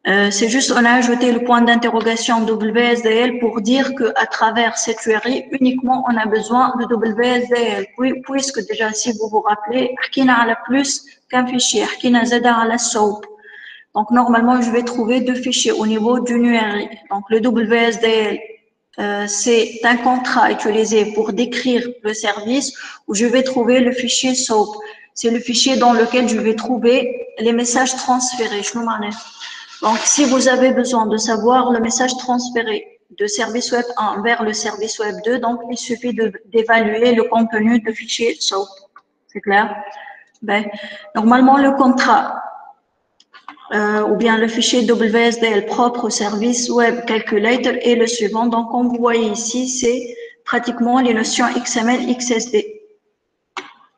C'est juste, on a ajouté le point d'interrogation WSDL pour dire qu'à travers cette URI, uniquement, on a besoin de WSDL. Puisque déjà, si vous vous rappelez, Arkina a plus qu'un fichier, Arkina Zada a la SOAP. Donc, normalement, je vais trouver deux fichiers au niveau d'une URI. Donc, le WSDL, c'est un contrat utilisé pour décrire le service où je vais trouver le fichier SOAP. C'est le fichier dans lequel je vais trouver les messages transférés. Donc, si vous avez besoin de savoir le message transféré de service web 1 vers le service web 2, donc il suffit d'évaluer le contenu du fichier SOAP. C'est clair? Ben, normalement, le contrat ou bien le fichier WSDL propre au service Web Calculator est le suivant. Donc, comme vous voyez ici, c'est pratiquement les notions XML, XSD.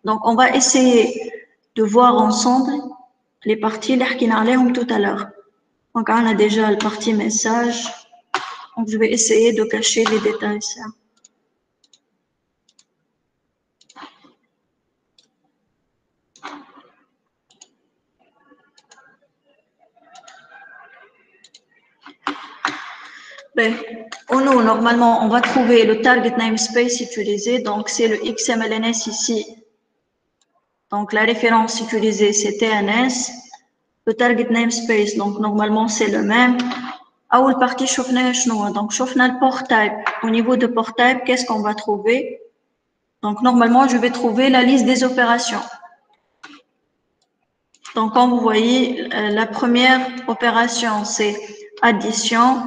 Donc, on va essayer de voir ensemble les parties qu'on a parlé tout à l'heure. Donc, on a déjà le partie message. Donc, je vais essayer de cacher les détails. Ça. Ben, nous, normalement, on va trouver le target namespace utilisé. Donc, c'est le XMLNS ici. Donc, la référence utilisée, c'est TNS. Le target namespace, donc, normalement, c'est le même. أول partie شفناها شنو donc شفنا le port type. Au niveau de port type, qu'est-ce qu'on va trouver? Donc normalement je vais trouver la liste des opérations. Donc comme vous voyez, la première opération c'est addition,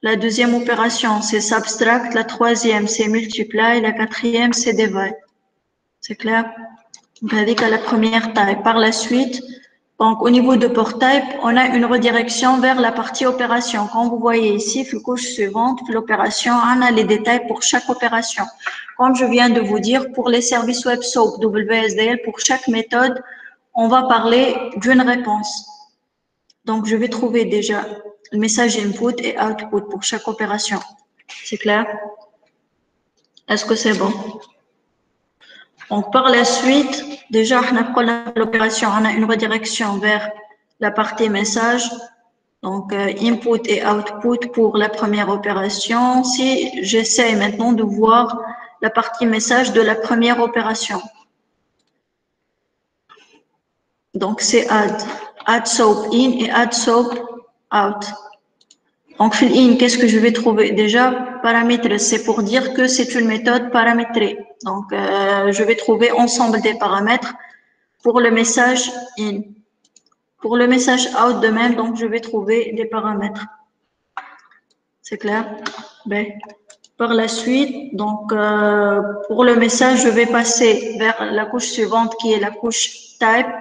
la deuxième opération c'est subtract, la troisième c'est multiply, la quatrième c'est divide. C'est clair? Donc avec la première type. Par la suite, donc, au niveau de port type, on a une redirection vers la partie opération. Comme vous voyez ici, la couche suivante, l'opération, on a les détails pour chaque opération. Comme je viens de vous dire, pour les services web SOAP, WSDL, pour chaque méthode, on va parler d'une réponse. Donc, je vais trouver déjà le message input et output pour chaque opération. C'est clair? Est-ce que c'est bon? Donc, par la suite, déjà, l'opération, on a une redirection vers la partie message. Donc, input et output pour la première opération. Si j'essaie maintenant de voir la partie message de la première opération. Donc, c'est add soap in et add soap out. Donc, fill in, qu'est-ce que je vais trouver? Déjà, paramètre, c'est pour dire que c'est une méthode paramétrée. Donc, je vais trouver ensemble des paramètres pour le message in. Pour le message out de même, donc je vais trouver des paramètres. C'est clair? Ben, par la suite, donc pour le message, je vais passer vers la couche suivante qui est la couche type.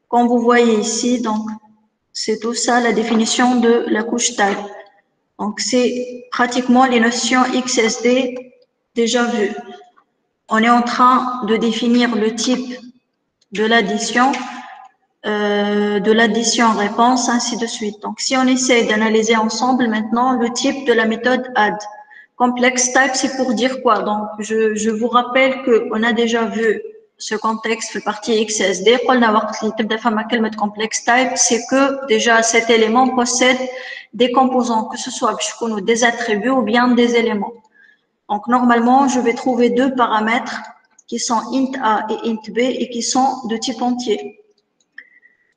Comme vous voyez ici, donc c'est tout ça la définition de la couche type. Donc c'est pratiquement les notions XSD déjà vues. On est en train de définir le type de l'addition réponse, ainsi de suite. Donc, si on essaie d'analyser ensemble maintenant le type de la méthode add. Complex type, c'est pour dire quoi? Donc, je vous rappelle qu'on a déjà vu ce contexte, le partie XSD. Complex type, c'est que déjà cet élément possède des composants, que ce soit des attributs ou bien des éléments. Donc, normalement, je vais trouver deux paramètres qui sont int A et int B et qui sont de type entier.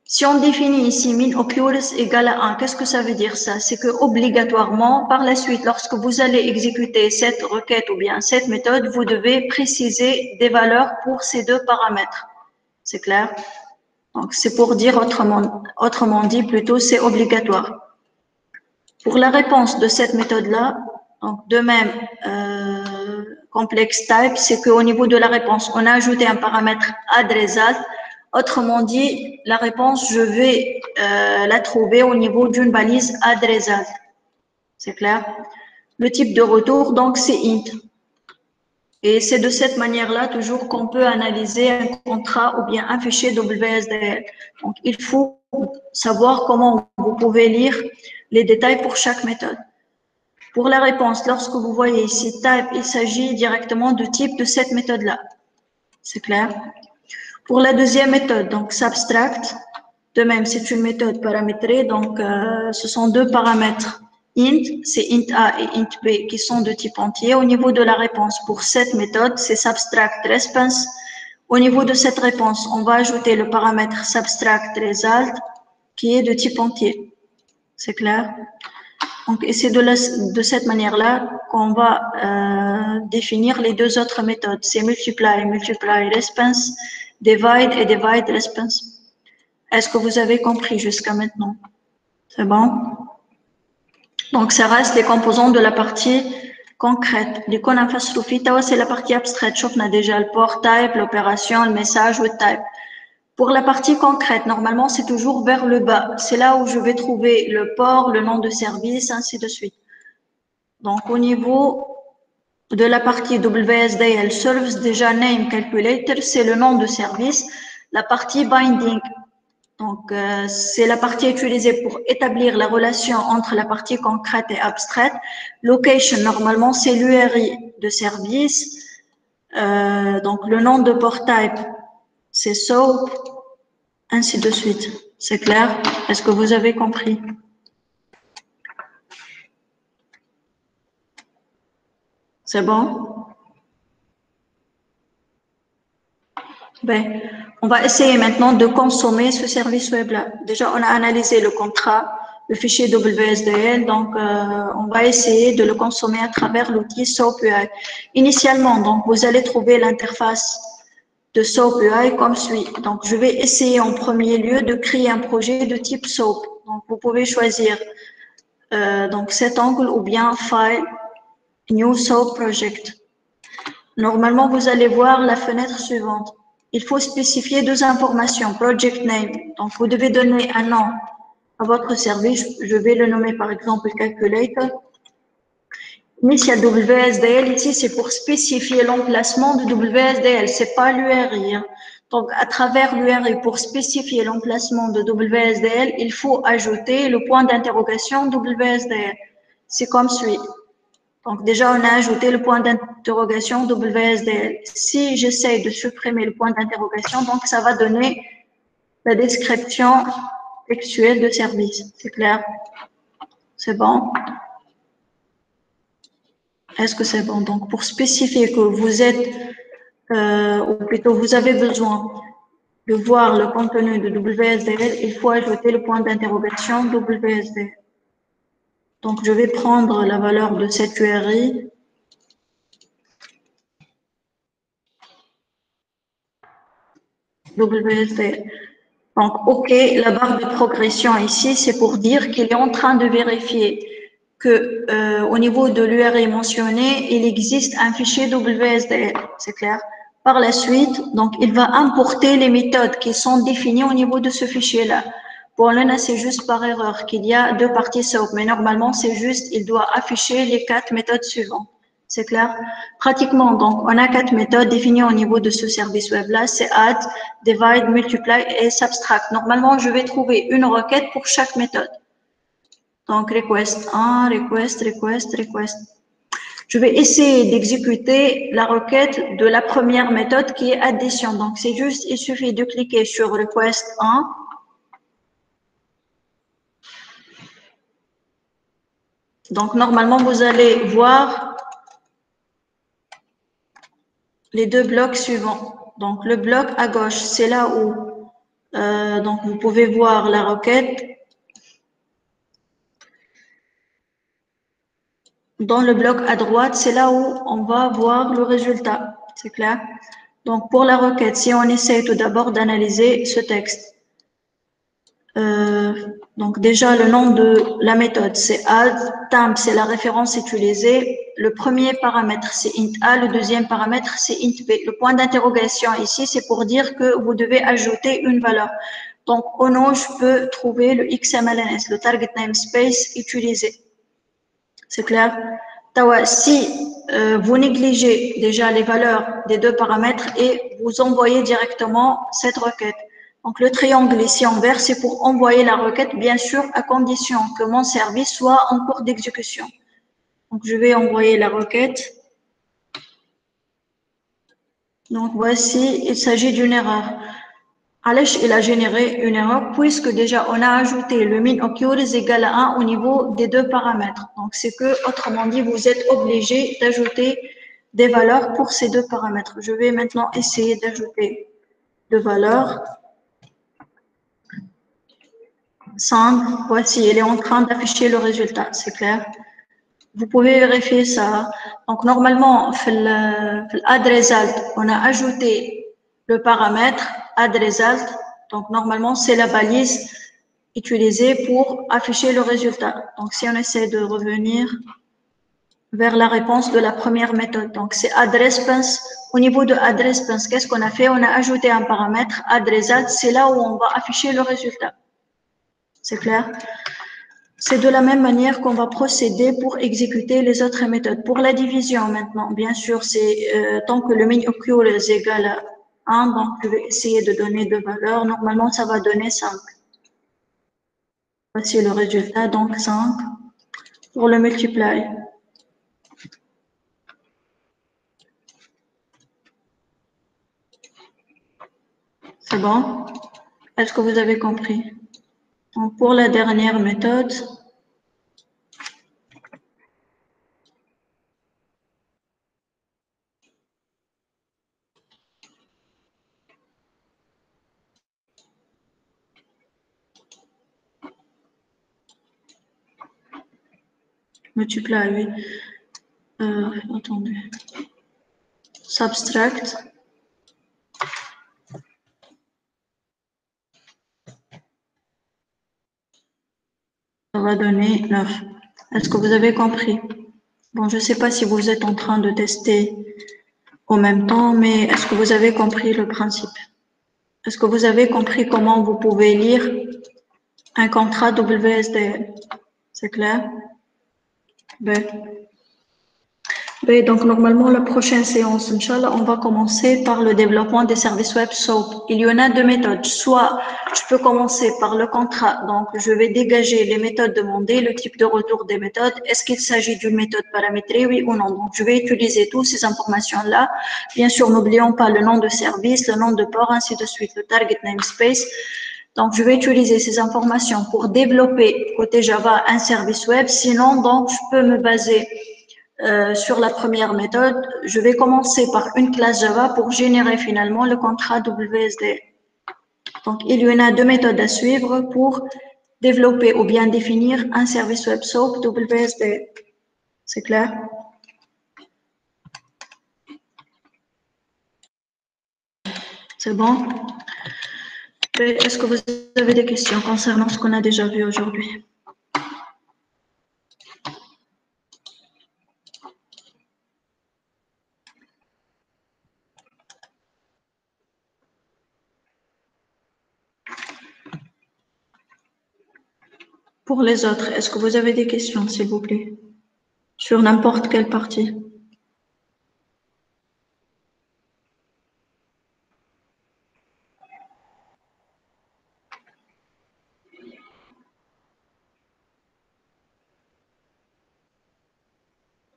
Si on définit ici min occurs égale à 1, qu'est-ce que ça veut dire ça? C'est que obligatoirement, par la suite, lorsque vous allez exécuter cette requête ou bien cette méthode, vous devez préciser des valeurs pour ces deux paramètres. C'est clair? Donc, c'est pour dire autrement dit, plutôt, c'est obligatoire. Pour la réponse de cette méthode-là, donc de même, complex type, c'est qu'au niveau de la réponse, on a ajouté un paramètre addResult. Autrement dit, la réponse, je vais la trouver au niveau d'une balise addResult. C'est clair? Le type de retour, donc, c'est int. Et c'est de cette manière-là toujours qu'on peut analyser un contrat ou bien un fichier WSDL. Donc, il faut savoir comment vous pouvez lire les détails pour chaque méthode. Pour la réponse, lorsque vous voyez ici type, il s'agit directement du type de cette méthode-là. C'est clair? Pour la deuxième méthode, donc subtract, de même, c'est une méthode paramétrée, donc ce sont deux paramètres. Int, c'est int A et int B qui sont de type entier. Au niveau de la réponse pour cette méthode, c'est subtract response. Au niveau de cette réponse, on va ajouter le paramètre subtract result qui est de type entier. C'est clair? Donc, et c'est de cette manière-là qu'on va définir les deux autres méthodes. C'est multiply response, divide et divide response. Est-ce que vous avez compris jusqu'à maintenant? C'est bon? Donc, ça reste les composants de la partie concrète. Les c'est la partie abstraite. On a déjà le port type, l'opération, le message, le type. Pour la partie concrète, normalement, c'est toujours vers le bas. C'est là où je vais trouver le port, le nom de service, ainsi de suite. Donc, au niveau de la partie WSDL, Service Déjà Name Calculator, c'est le nom de service. La partie Binding, donc c'est la partie utilisée pour établir la relation entre la partie concrète et abstraite. Location, normalement, c'est l'URI de service. Donc, le nom de port type, c'est SOAP, ainsi de suite. C'est clair? Est-ce que vous avez compris? C'est bon? Ben, on va essayer maintenant de consommer ce service web-là. Déjà, on a analysé le contrat, le fichier WSDL, donc on va essayer de le consommer à travers l'outil SOAP-UI. Initialement, donc, vous allez trouver l'interface de SOAP-UI comme suit. Donc, je vais essayer en premier lieu de créer un projet de type SOAP. Donc, vous pouvez choisir donc cet angle ou bien File, New SOAP Project. Normalement, vous allez voir la fenêtre suivante. Il faut spécifier deux informations, project name. Donc, vous devez donner un nom à votre service. Je vais le nommer par exemple calculator. Initial WSDL, ici, c'est pour spécifier l'emplacement de WSDL, c'est pas l'URI. Hein. Donc, à travers l'URI, pour spécifier l'emplacement de WSDL, il faut ajouter le point d'interrogation WSDL. C'est comme suit. Donc, déjà, on a ajouté le point d'interrogation WSDL. Si j'essaie de supprimer le point d'interrogation, donc ça va donner la description textuelle de service. C'est clair? C'est bon? Est-ce que c'est bon? Donc, pour spécifier que vous êtes, ou plutôt vous avez besoin de voir le contenu de WSDL, il faut ajouter le point d'interrogation WSDL. Donc, je vais prendre la valeur de cette URI. WSDL. Donc, OK, la barre de progression ici, c'est pour dire qu'il est en train de vérifier que au niveau de l'URI mentionné, il existe un fichier WSDL, c'est clair. Par la suite, donc, il va importer les méthodes qui sont définies au niveau de ce fichier-là. Pour l'un, c'est juste par erreur qu'il y a deux parties SOAP, mais normalement, c'est juste, il doit afficher les 4 méthodes suivantes. C'est clair? Pratiquement, donc, on a 4 méthodes définies au niveau de ce service web-là. C'est add, divide, multiply et subtract. Normalement, je vais trouver une requête pour chaque méthode. Donc, request 1, request, request, request. Je vais essayer d'exécuter la requête de la première méthode qui est addition. Donc, c'est juste, il suffit de cliquer sur request 1. Donc, normalement, vous allez voir les deux blocs suivants. Donc, le bloc à gauche, c'est là où donc vous pouvez voir la requête. Dans le bloc à droite, c'est là où on va voir le résultat. C'est clair? Donc, pour la requête, si on essaie tout d'abord d'analyser ce texte. Donc, déjà, le nom de la méthode, c'est add. Temp, c'est la référence utilisée. Le premier paramètre, c'est int a. Le deuxième paramètre, c'est int b. Le point d'interrogation ici, c'est pour dire que vous devez ajouter une valeur. Donc, au nom, je peux trouver le XMLNS, le target namespace utilisé. C'est clair? Si vous négligez déjà les valeurs des deux paramètres et vous envoyez directement cette requête. Donc, le triangle ici en vert, c'est pour envoyer la requête, bien sûr, à condition que mon service soit en cours d'exécution. Donc, je vais envoyer la requête. Donc, voici, il s'agit d'une erreur. Alech, il a généré une erreur puisque déjà on a ajouté le min occurs égal à 1 au niveau des deux paramètres. Donc, c'est que, autrement dit, vous êtes obligé d'ajouter des valeurs pour ces deux paramètres. Je vais maintenant essayer d'ajouter deux valeurs. 5, voici, il est en train d'afficher le résultat, c'est clair. Vous pouvez vérifier ça. Donc, normalement, add result, on a ajouté le paramètre add result. Donc, normalement, c'est la balise utilisée pour afficher le résultat. Donc, si on essaie de revenir, vers la réponse de la première méthode. Donc, c'est address-pince. Au niveau de address-pince, qu'est-ce qu'on a fait? On a ajouté un paramètre adressat. C'est là où on va afficher le résultat. C'est clair? C'est de la même manière qu'on va procéder pour exécuter les autres méthodes. Pour la division maintenant, bien sûr, c'est tant que le min occur est égal à 1, donc je vais essayer de donner deux valeurs. Normalement, ça va donner 5. Voici le résultat, donc 5 pour le multiply. C'est bon? Est-ce que vous avez compris? Donc, pour la dernière méthode, multiply, oui. Attendez. Subtract. Ça va donner 9. Est-ce que vous avez compris? Bon, je ne sais pas si vous êtes en train de tester en même temps, mais est-ce que vous avez compris le principe? Est-ce que vous avez compris comment vous pouvez lire un contrat WSDL? C'est clair? Ben. Oui, donc normalement, la prochaine séance, Inch'Allah, on va commencer par le développement des services web SOAP. Il y en a deux méthodes. Soit je peux commencer par le contrat, donc je vais dégager les méthodes demandées, le type de retour des méthodes. Est-ce qu'il s'agit d'une méthode paramétrée, oui ou non? Donc je vais utiliser toutes ces informations-là. Bien sûr, n'oublions pas le nom de service, le nom de port, ainsi de suite, le target namespace. Donc, je vais utiliser ces informations pour développer côté Java un service web. Sinon, donc, je peux me baser sur la première méthode, je vais commencer par une classe Java pour générer finalement le contrat WSD. Donc, il y en a deux méthodes à suivre pour développer ou bien définir un service web SOAP WSD. C'est clair? C'est bon? Est-ce que vous avez des questions concernant ce qu'on a déjà vu aujourd'hui? Pour les autres, est-ce que vous avez des questions, s'il vous plaît, sur n'importe quelle partie?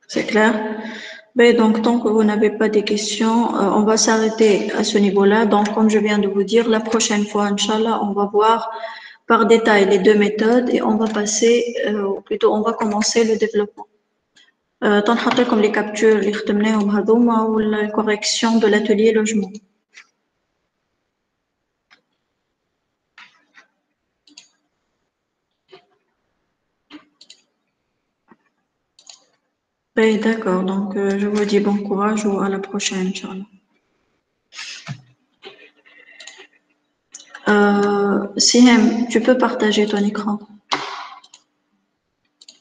C'est clair? Ben, donc, tant que vous n'avez pas des questions, on va s'arrêter à ce niveau-là. Donc, comme je viens de vous dire, la prochaine fois, Inch'Allah, on va voir par détail les deux méthodes et on va passer, ou plutôt, on va commencer le développement. تنحط لكم les captures اللي خدمناهم هذوما والcorrection de l'atelier logement. Ben, d'accord, donc je vous dis bon courage ou à la prochaine, Inch'Allah. Sihem, tu peux partager ton écran.